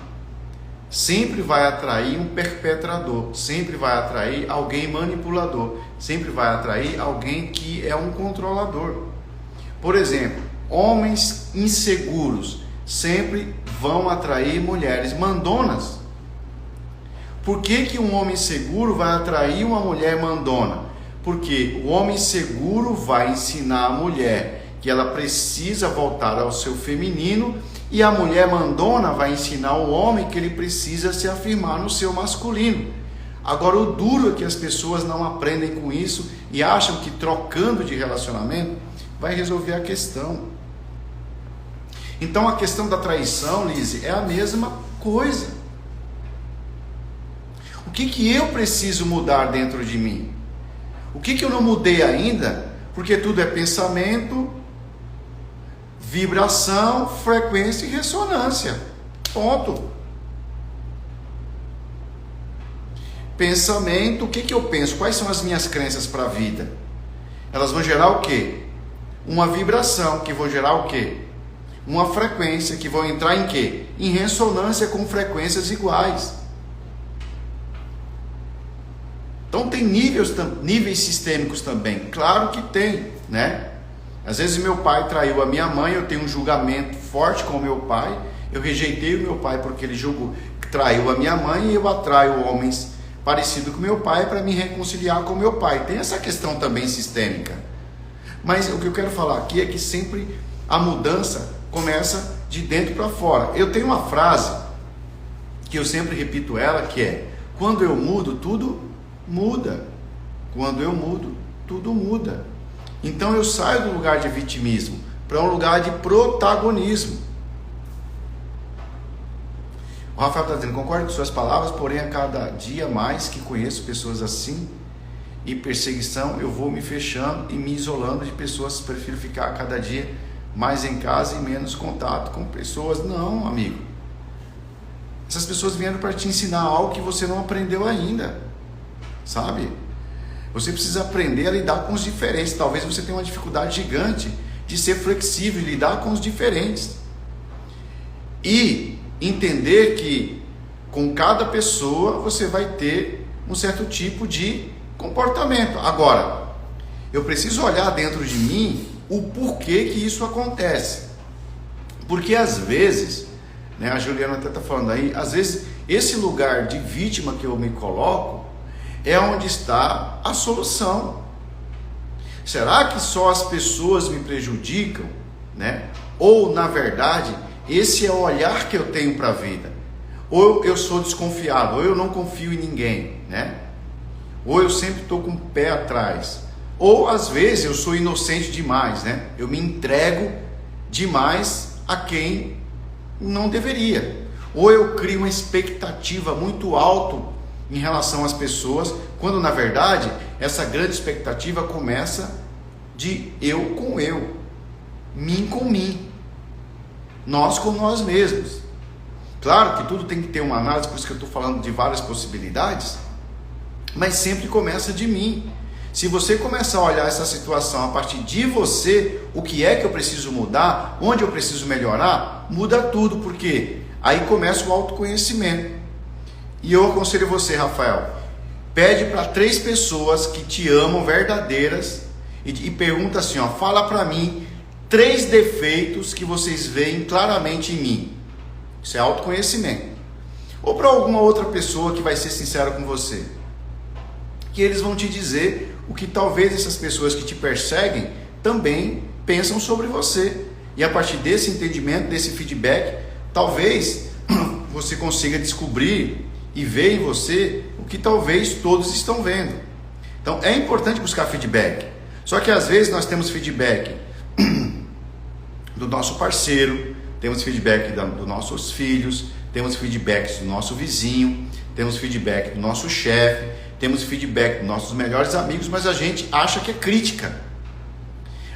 sempre vai atrair um perpetrador, sempre vai atrair alguém manipulador, sempre vai atrair alguém que é um controlador. Por exemplo, homens inseguros sempre vão atrair mulheres mandonas. Por que que um homem seguro vai atrair uma mulher mandona? Porque o homem seguro vai ensinar a mulher que ela precisa voltar ao seu feminino, e a mulher mandona vai ensinar o homem que ele precisa se afirmar no seu masculino. Agora, o duro é que as pessoas não aprendem com isso e acham que trocando de relacionamento vai resolver a questão. Então a questão da traição, Lise, é a mesma coisa. O que eu preciso mudar dentro de mim? O que eu não mudei ainda? Porque tudo é pensamento, vibração, frequência e ressonância. Ponto. Pensamento, o que eu penso? Quais são as minhas crenças para a vida? Elas vão gerar o quê? Uma vibração, que vão gerar o quê? Uma frequência, que vão entrar em quê? Em ressonância com frequências iguais. Então tem níveis sistêmicos também. Claro que tem, né? Às vezes meu pai traiu a minha mãe, eu tenho um julgamento forte com o meu pai, eu rejeitei o meu pai porque ele traiu a minha mãe, e eu atraio homens parecidos com meu pai para me reconciliar com meu pai. Tem essa questão também sistêmica. Mas o que eu quero falar aqui é que sempre a mudança começa de dentro para fora. Eu tenho uma frase que eu sempre repito ela, que é: quando eu mudo, tudo muda. Quando eu mudo, tudo muda. Então eu saio do lugar de vitimismo para um lugar de protagonismo. O Rafael está dizendo: concordo com suas palavras, porém a cada dia mais que conheço pessoas assim, e perseguição, eu vou me fechando e me isolando de pessoas. Prefiro ficar cada dia mais em casa e menos contato com pessoas. Não, amigo. Essas pessoas vieram para te ensinar algo que você não aprendeu ainda. sabe? Você precisa aprender a lidar com os diferentes. Talvez você tenha uma dificuldade gigante de ser flexível e lidar com os diferentes. E entender que com cada pessoa você vai ter um certo tipo de comportamento. Agora, eu preciso olhar dentro de mim o porquê que isso acontece. Porque às vezes, né, a Juliana até está falando aí, às vezes esse lugar de vítima que eu me coloco é onde está a solução. Será que só as pessoas me prejudicam, né? Ou na verdade, esse é o olhar que eu tenho para a vida. Ou eu sou desconfiado, ou eu não confio em ninguém, né? Ou eu sempre estou com o pé atrás. Ou às vezes eu sou inocente demais, né? Eu me entrego demais a quem não deveria. Ou eu crio uma expectativa muito alta em relação às pessoas, quando na verdade essa grande expectativa começa de eu com eu, mim com mim, nós com nós mesmos. Claro que tudo tem que ter uma análise, por isso que eu estou falando de várias possibilidades, mas sempre começa de mim. Se você começar a olhar essa situação a partir de você, o que é que eu preciso mudar, onde eu preciso melhorar, muda tudo, porque aí começa o autoconhecimento. E eu aconselho você, Rafael, pede para 3 pessoas que te amam, verdadeiras, e pergunta assim, ó, fala para mim 3 defeitos que vocês veem claramente em mim. Isso é autoconhecimento. Ou para alguma outra pessoa que vai ser sincera com você, que eles vão te dizer o que talvez essas pessoas que te perseguem também pensam sobre você. E a partir desse entendimento, desse feedback, talvez você consiga descobrir e ver em você o que talvez todos estão vendo. Então é importante buscar feedback. Só que às vezes nós temos feedback do nosso parceiro, temos feedback dos nossos filhos, temos feedback do nosso vizinho, temos feedback do nosso chefe, temos feedback dos nossos melhores amigos, mas a gente acha que é crítica.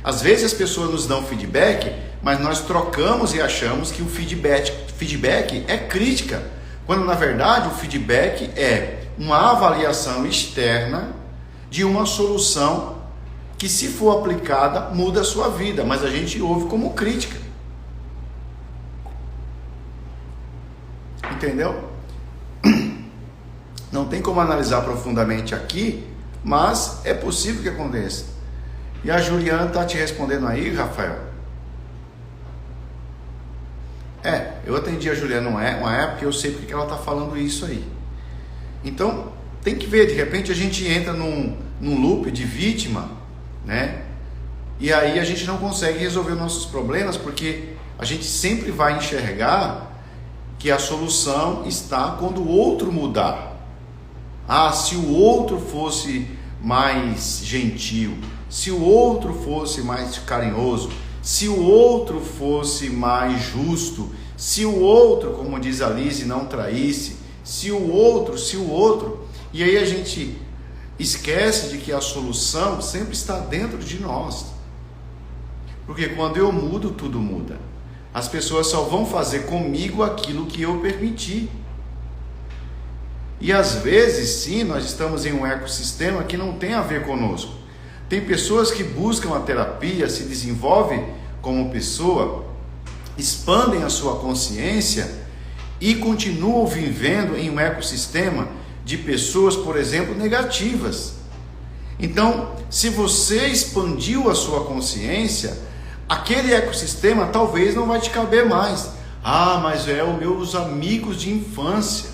Às vezes as pessoas nos dão feedback, mas nós trocamos e achamos que o feedback é crítica, quando na verdade o feedback é uma avaliação externa de uma solução que, se for aplicada, muda a sua vida, mas a gente ouve como crítica. Entendeu? Não tem como analisar profundamente aqui, mas é possível que aconteça. E a Juliana está te respondendo aí, Rafael? Eu atendi a Juliana uma época e eu sei porque que ela está falando isso aí. Então, tem que ver, de repente a gente entra num loop de vítima, né? E aí a gente não consegue resolver os nossos problemas, porque a gente sempre vai enxergar que a solução está quando o outro mudar. Se o outro fosse mais gentil, se o outro fosse mais carinhoso, se o outro fosse mais justo, se o outro, como diz a Lise, não traísse, se o outro, e aí a gente esquece de que a solução sempre está dentro de nós. Porque quando eu mudo, tudo muda. As pessoas só vão fazer comigo aquilo que eu permiti. E às vezes, sim, nós estamos em um ecossistema que não tem a ver conosco. Tem pessoas que buscam a terapia, se desenvolvem como pessoa, expandem a sua consciência e continuam vivendo em um ecossistema de pessoas, por exemplo, negativas. Então, se você expandiu a sua consciência, aquele ecossistema talvez não vai te caber mais. Mas é os meus amigos de infância.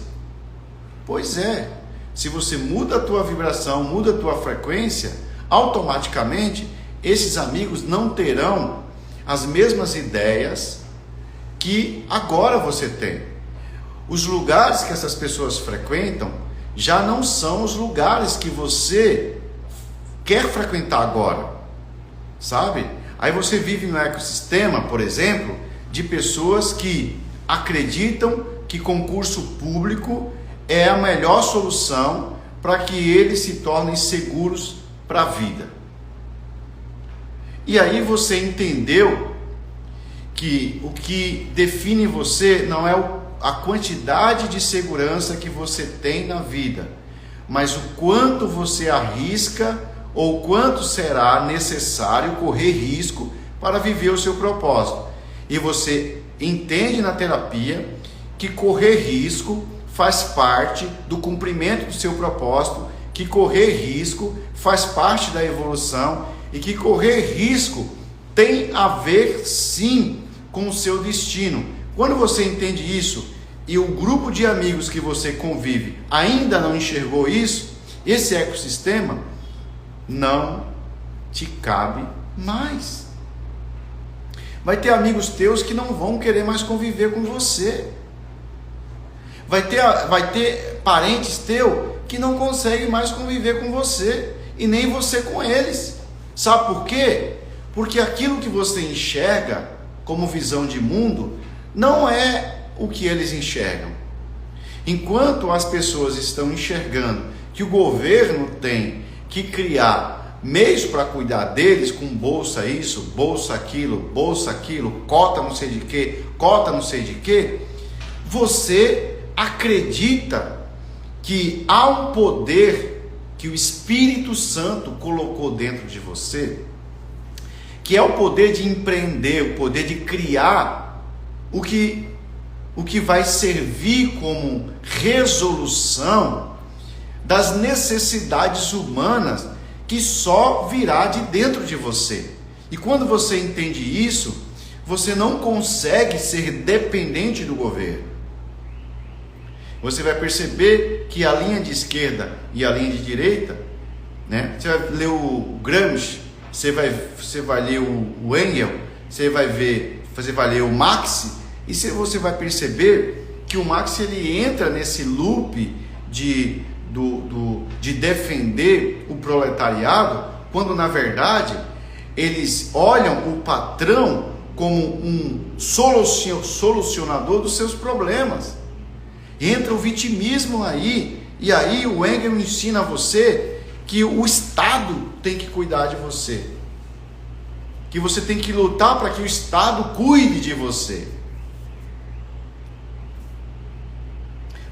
Pois é, se você muda a tua vibração, muda a tua frequência, automaticamente esses amigos não terão as mesmas ideias que agora você tem. Os lugares que essas pessoas frequentam já não são os lugares que você quer frequentar agora, sabe? Aí você vive no ecossistema, por exemplo, de pessoas que acreditam que concurso público é a melhor solução para que eles se tornem seguros para a vida. E aí você entendeu que o que define você não é a quantidade de segurança que você tem na vida, mas o quanto você arrisca ou quanto será necessário correr risco para viver o seu propósito. E você entende na terapia que correr risco faz parte do cumprimento do seu propósito, que correr risco faz parte da evolução e que correr risco tem a ver sim com o seu destino. Quando você entende isso e o grupo de amigos que você convive ainda não enxergou isso, esse ecossistema não te cabe mais. Vai ter amigos teus que não vão querer mais conviver com você. Vai ter parentes teus que não conseguem mais conviver com você e nem você com eles. Sabe por quê? Porque aquilo que você enxerga como visão de mundo não é o que eles enxergam. Enquanto as pessoas estão enxergando que o governo tem que criar meios para cuidar deles, com bolsa isso, bolsa aquilo, cota não sei de quê, cota não sei de quê, você acredita que há um poder que o Espírito Santo colocou dentro de você, que é o poder de empreender, o poder de criar o que vai servir como resolução das necessidades humanas que só virá de dentro de você. E quando você entende isso, você não consegue ser dependente do governo. Você vai perceber que a linha de esquerda e a linha de direita, né? Você vai ler o Gramsci, você vai ler o Engels, você vai ler o Marx, e você vai perceber que o Marx ele entra nesse loop de defender o proletariado, quando na verdade eles olham o patrão como um solucionador dos seus problemas. Entra o vitimismo aí, e aí o Engels ensina a você que o Estado tem que cuidar de você, que você tem que lutar para que o Estado cuide de você.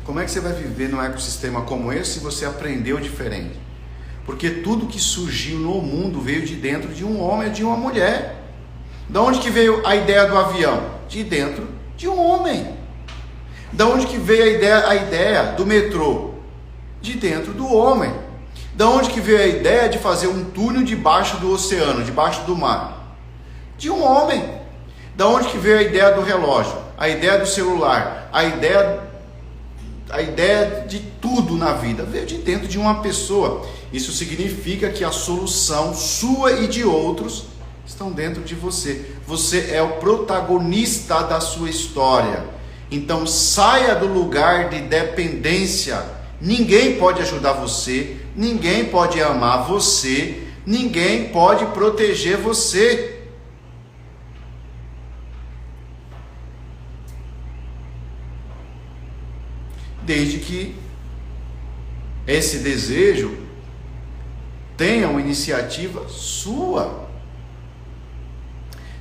Como é que você vai viver num ecossistema como esse se você aprendeu diferente? Porque tudo que surgiu no mundo veio de dentro de um homem e de uma mulher. Da onde que veio a ideia do avião? De dentro de um homem. Da onde que veio a ideia do metrô? De dentro do homem. Da onde que veio a ideia de fazer um túnel debaixo do oceano, debaixo do mar? De um homem. Da onde que veio a ideia do relógio? A ideia do celular? A ideia de tudo na vida veio de dentro de uma pessoa. Isso significa que a solução sua e de outros estão dentro de você. Você é o protagonista da sua história. Então saia do lugar de dependência. Ninguém pode ajudar você, ninguém pode amar você, ninguém pode proteger você. Desde que esse desejo tenha uma iniciativa sua.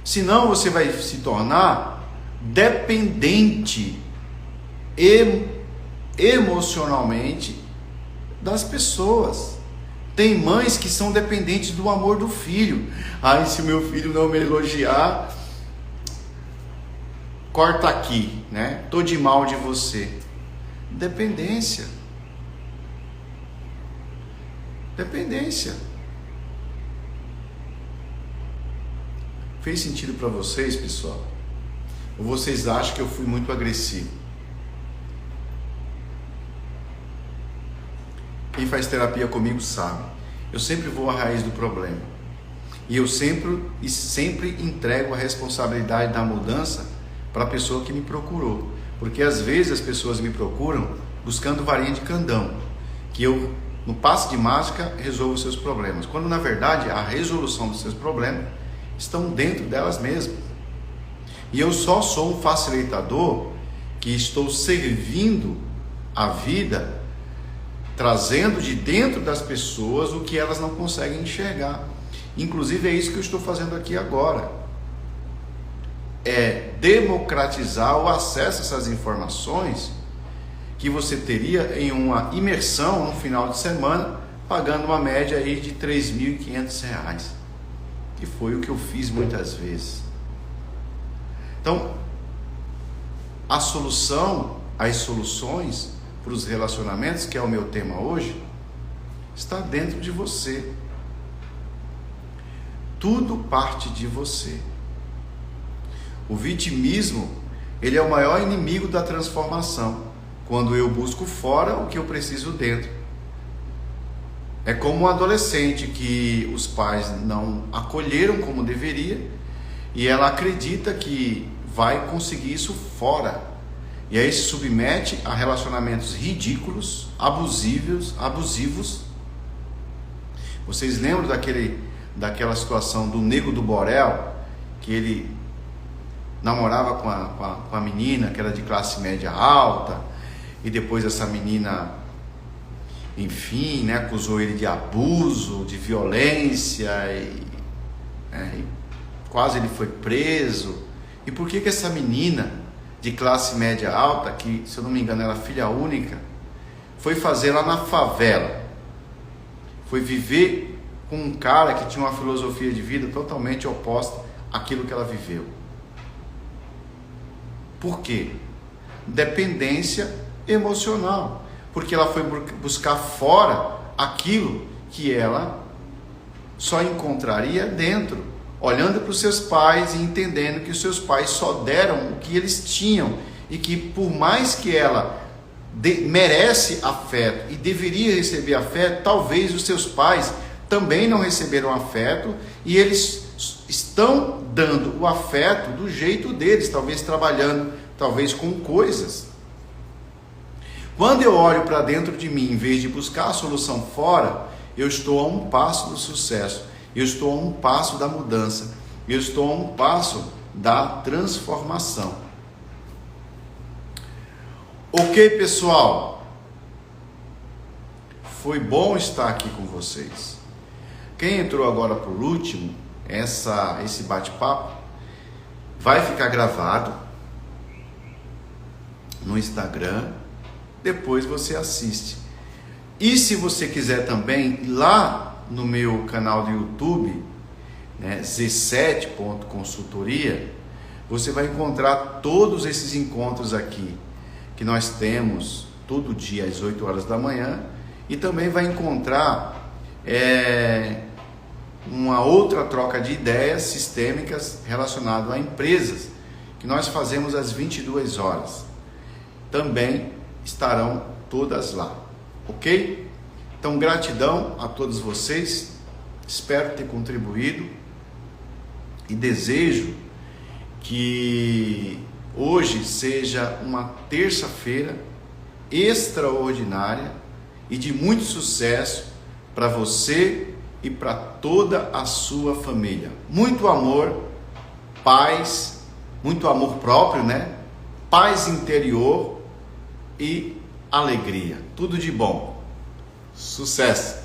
Senão você vai se tornar dependente emocionalmente das pessoas. Tem mães que são dependentes do amor do filho. Ai, se meu filho não me elogiar, corta aqui, né? Tô de mal de você. Dependência. Fez sentido para vocês, pessoal? Ou vocês acham que eu fui muito agressivo? Quem faz terapia comigo sabe. Eu sempre vou à raiz do problema. E eu sempre entrego a responsabilidade da mudança para a pessoa que me procurou. Porque às vezes as pessoas me procuram buscando varinha de candão, que eu, no passe de mágica, resolvo os seus problemas. Quando na verdade a resolução dos seus problemas estão dentro delas mesmas. E eu só sou um facilitador que estou servindo a vida, trazendo de dentro das pessoas o que elas não conseguem enxergar. Inclusive é isso que eu estou fazendo aqui agora. É democratizar o acesso a essas informações que você teria em uma imersão no final de semana, pagando uma média aí de R$ 3.500, que foi o que eu fiz muitas vezes. Então, a solução, as soluções para os relacionamentos, que é o meu tema hoje, está dentro de você. Tudo parte de você. O vitimismo, ele é o maior inimigo da transformação, quando eu busco fora o que eu preciso dentro. É como um adolescente que os pais não acolheram como deveria, e ela acredita que vai conseguir isso fora, e aí se submete a relacionamentos ridículos, abusivos. Vocês lembram daquela situação do Nego do Borel, que ele namorava com a menina que era de classe média alta, e depois essa menina, enfim, né, acusou ele de abuso, de violência, e quase ele foi preso. E por que essa menina de classe média alta, que se eu não me engano era filha única, foi fazer lá na favela? Foi viver com um cara que tinha uma filosofia de vida totalmente oposta àquilo que ela viveu. Por quê? Dependência emocional. Porque ela foi buscar fora aquilo que ela só encontraria dentro. Olhando para os seus pais e entendendo que os seus pais só deram o que eles tinham. E que por mais que ela merece afeto e deveria receber afeto, talvez os seus pais também não receberam afeto, e eles estão dando o afeto do jeito deles, talvez trabalhando, talvez com coisas. Quando eu olho para dentro de mim, em vez de buscar a solução fora, eu estou a um passo do sucesso, eu estou a um passo da mudança, eu estou a um passo da transformação. Ok, pessoal? Foi bom estar aqui com vocês. Quem entrou agora por último, esse bate-papo vai ficar gravado no Instagram, depois você assiste. E se você quiser também, lá no meu canal do YouTube, né, Z7.consultoria, você vai encontrar todos esses encontros aqui, que nós temos todo dia às 8 horas da manhã, e também vai encontrar uma outra troca de ideias sistêmicas relacionadas a empresas, que nós fazemos às 22 horas. Também estarão todas lá, ok? Então, gratidão a todos vocês, espero ter contribuído e desejo que hoje seja uma terça-feira extraordinária e de muito sucesso para você e para toda a sua família. Muito amor, paz, muito amor próprio, né? Paz interior e alegria. Tudo de bom. Sucesso!